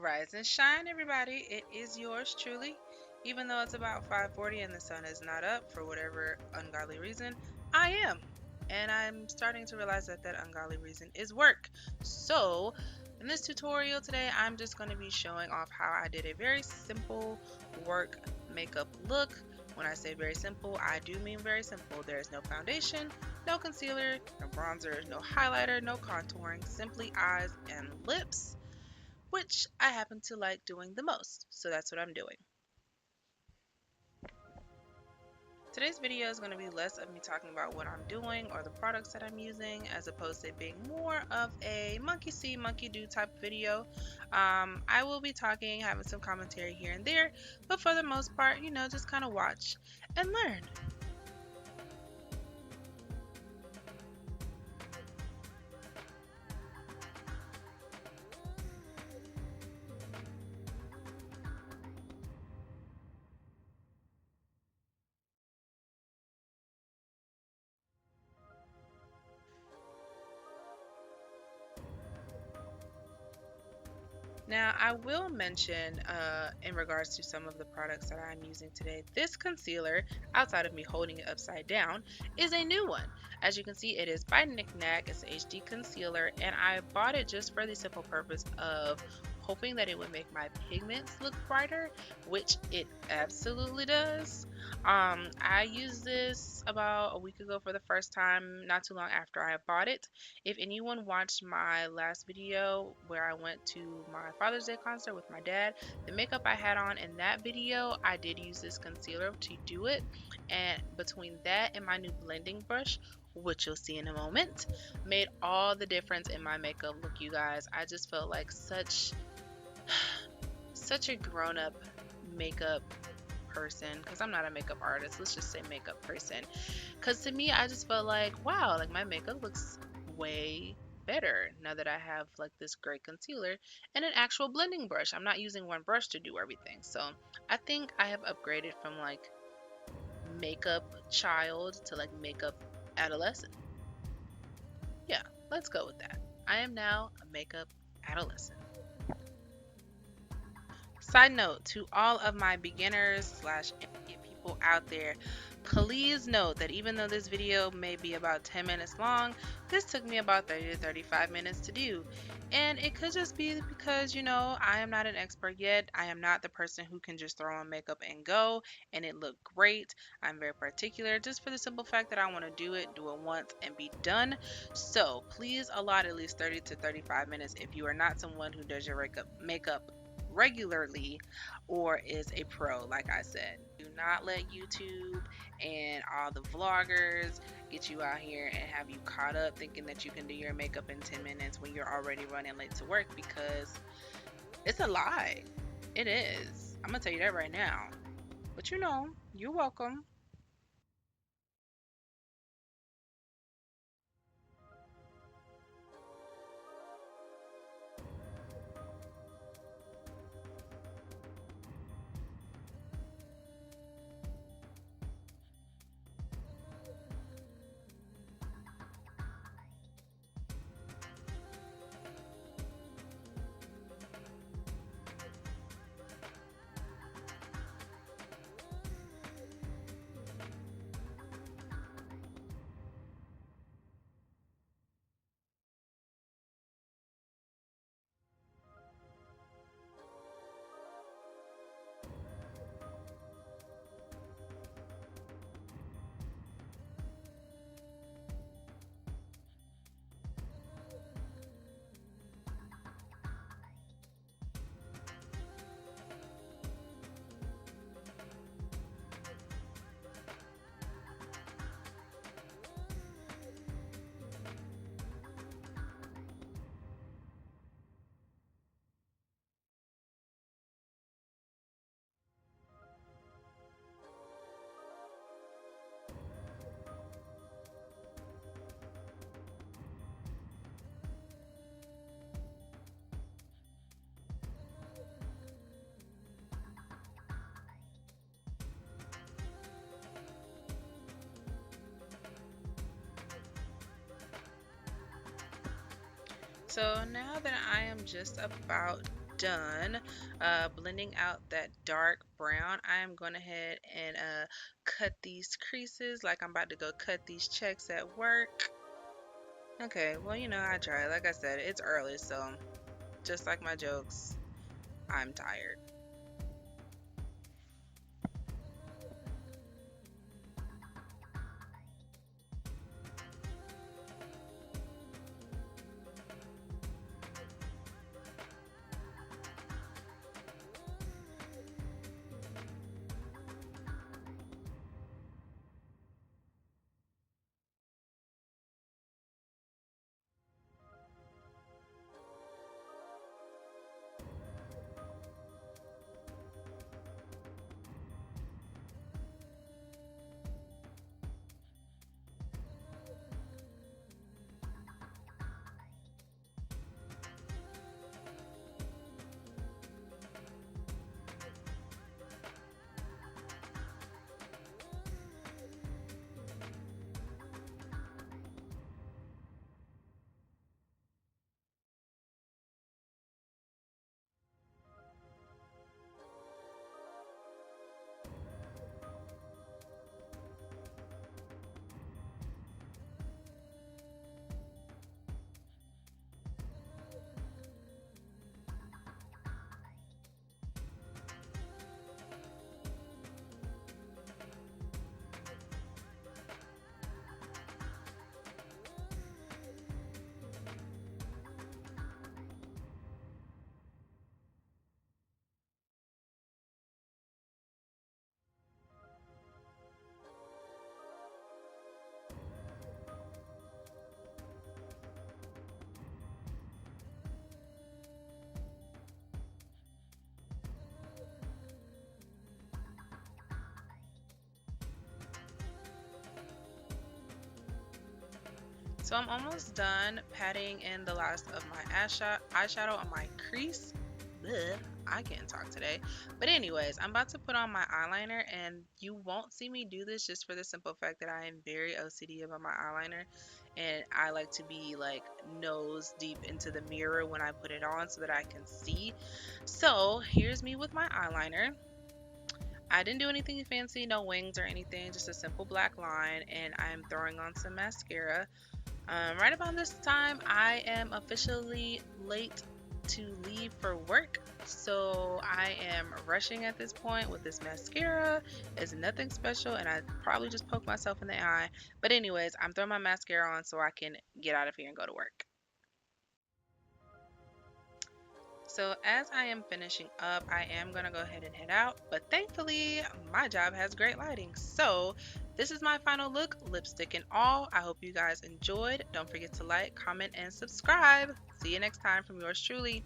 Rise and shine, everybody. It is yours truly. Even though it's about 5:40 and the sun is not up for whatever ungodly reason, I am. And I'm starting to realize that that ungodly reason is work. So, in this tutorial today, I'm just going to be showing off how I did a very simple work makeup look. When I say very simple, I do mean very simple. There is no foundation, no concealer, no bronzer, no highlighter, no contouring, simply eyes and lips, which I happen to like doing the most. So that's what I'm doing. Today's video is going to be less of me talking about what I'm doing or the products that I'm using, as opposed to it being more of a monkey see, monkey do type video. I will be talking, having some commentary here and there, but for the most part, just kind of watch and learn. Now, I will mention in regards to some of the products that I'm using today, this concealer, outside of me holding it upside down, is a new one. As you can see, it is by NICKAK. It's an HD concealer, and I bought it just for the simple purpose of hoping that it would make my pigments look brighter, which it absolutely does. I used this about a week ago for the first time, not too long after I bought it. If anyone watched my last video where I went to my Father's Day concert with my dad, the makeup I had on in that video, I did use this concealer to do it. And between that and my new blending brush, which you'll see in a moment, made all the difference in my makeup look, you guys. I just felt like such a grown-up makeup person, because I'm not a makeup artist, let's just say makeup person, because to me I just felt like, wow, like my makeup looks way better now that I have like this great concealer and an actual blending brush. I'm not using one brush to do everything. So I think I have upgraded from like makeup child to like makeup adolescent. Yeah, let's go with that. I am now a makeup adolescent. Side note to all of my beginners slash intermediate people out there, please note that even though this video may be about 10 minutes long, this took me about 30 to 35 minutes to do. And it could just be because, I am not an expert yet. I am not the person who can just throw on makeup and go and it look great. I'm very particular just for the simple fact that I want to do it once and be done. So please allot at least 30 to 35 minutes if you are not someone who does your makeup regularly or is a pro. Like I said, do not let YouTube and all the vloggers get you out here and have you caught up thinking that you can do your makeup in 10 minutes when you're already running late to work, because it's a lie. It is. I'm gonna tell you that right now. But you're welcome. So now that I am just about done blending out that dark brown, I am going ahead and cut these creases like I'm about to go cut these checks at work. Okay, well, I try. Like I said, it's early, so just like my jokes, I'm tired. So I'm almost done patting in the last of my eyeshadow on my crease. Blech, I can't talk today. But anyways, I'm about to put on my eyeliner, and you won't see me do this just for the simple fact that I am very OCD about my eyeliner, and I like to be like nose deep into the mirror when I put it on so that I can see. So here's me with my eyeliner. I didn't do anything fancy, no wings or anything, just a simple black line, and I'm throwing on some mascara. Right about this time, I am officially late to leave for work. So I am rushing at this point with this mascara. It's nothing special, and I probably just poked myself in the eye. But anyways, I'm throwing my mascara on so I can get out of here and go to work. So as I am finishing up, I am going to go ahead and head out. But thankfully, my job has great lighting. So this is my final look, lipstick and all. I hope you guys enjoyed. Don't forget to like, comment, and subscribe. See you next time from yours truly.